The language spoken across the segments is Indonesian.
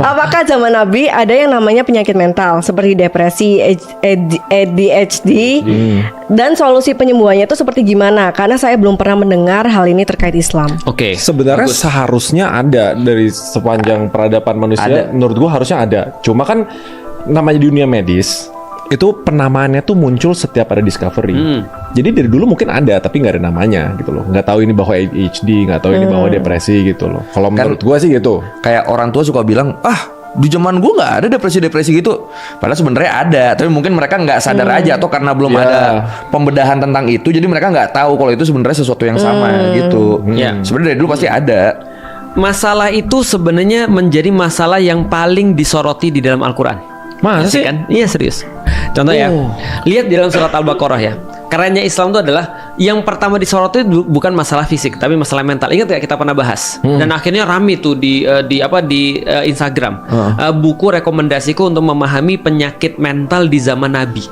Apakah zaman Nabi ada yang namanya penyakit mental seperti depresi, ADHD, dan solusi penyembuhannya itu seperti gimana? Karena saya belum pernah mendengar hal ini terkait Islam. Oke. Sebenarnya seharusnya ada dari sepanjang peradaban manusia. Menurut gua harusnya ada. Cuma kan namanya dunia medis itu penamaannya tuh muncul setiap ada discovery. Jadi dari dulu mungkin ada tapi nggak ada namanya gitu loh. Nggak tahu ini bahwa ADHD, nggak tahu ini bahwa depresi gitu loh. Kalau menurut gua sih gitu. Kayak orang tua suka bilang, di zaman gue nggak ada depresi-depresi gitu. Padahal sebenarnya ada, tapi mungkin mereka nggak sadar aja atau karena belum ada pembedahan tentang itu, jadi mereka nggak tahu kalau itu sebenarnya sesuatu yang sama gitu. Sebenarnya dari dulu pasti ada. Masalah itu sebenarnya menjadi masalah yang paling disoroti di dalam Al-Quran. Masa sih? Kan? Iya serius. Contoh ya, lihat di dalam surat Al-Baqarah ya. Kerennya Islam itu adalah yang pertama disoroti bukan masalah fisik, tapi masalah mental. Ingat gak kita pernah bahas? Dan akhirnya rame tuh di Instagram. Buku rekomendasiku untuk memahami penyakit mental di zaman Nabi.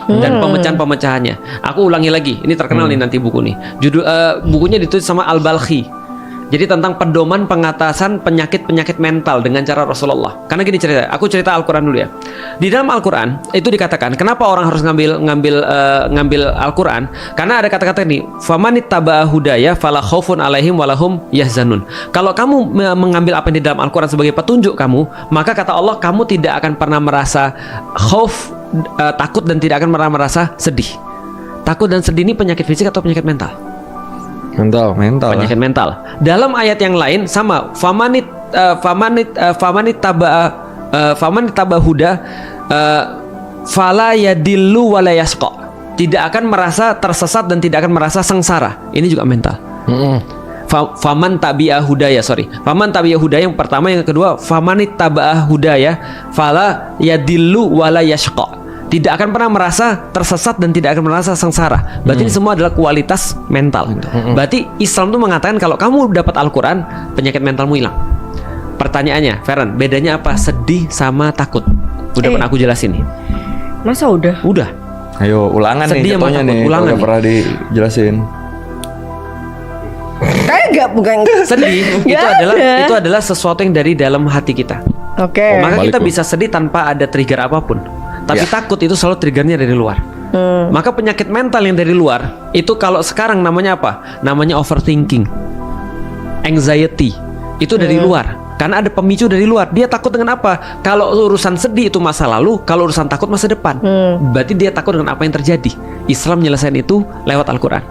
Dan pemecahan-pemecahannya. Aku ulangi lagi, ini terkenal nih nanti buku nih. Judul bukunya ditulis sama Al-Balkhi. Jadi tentang pedoman pengatasan penyakit-penyakit mental dengan cara Rasulullah. Karena gini cerita, aku cerita Al-Quran dulu ya. Di dalam Al-Quran itu dikatakan, kenapa orang harus ngambil Al-Quran? Karena ada kata-kata ini, famanittaba'a hudaya fala khaufun alaihim walahum yahzanun. Kalau kamu mengambil apa yang di dalam Al-Quran sebagai petunjuk kamu, maka kata Allah, kamu tidak akan pernah merasa khauf, takut, dan tidak akan pernah merasa sedih. Takut dan sedih ini penyakit fisik atau penyakit mental? Mental. Penyakit mental. Dalam ayat yang lain sama, famanit taba huda fala yadillu wala yasqa. Tidak akan merasa tersesat dan tidak akan merasa sengsara. Ini juga mental. Faman tabi'ah hudaya, Faman tabi'ah hudaya yang pertama, yang kedua famanit taba'ah hudaya fala yadillu wala yasqa. Tidak akan pernah merasa tersesat dan tidak akan merasa sengsara. Berarti ini semua adalah kualitas mental. Berarti Islam itu mengatakan kalau kamu dapat Al-Quran, penyakit mentalmu hilang. Pertanyaannya, Feren, bedanya apa sedih sama takut? Udah pernah aku jelasin nih. Masa udah? Udah. Ayo ulangan Sedih nih sama jatuhnya takut, nih. ulangan Udah nih. pernah dijelasin. Bukan. Sedih itu adalah sesuatu yang dari dalam hati kita. Oke. Maka kita Balik, bisa sedih tanpa ada trigger apapun. Tapi takut itu selalu triggernya dari luar. Maka penyakit mental yang dari luar itu kalau sekarang namanya apa? Namanya overthinking, anxiety. Itu dari luar. Karena ada pemicu dari luar. Dia takut dengan apa? Kalau urusan sedih itu masa lalu, kalau urusan takut masa depan. Berarti dia takut dengan apa yang terjadi. Islam menyelesaikan itu lewat Al-Quran.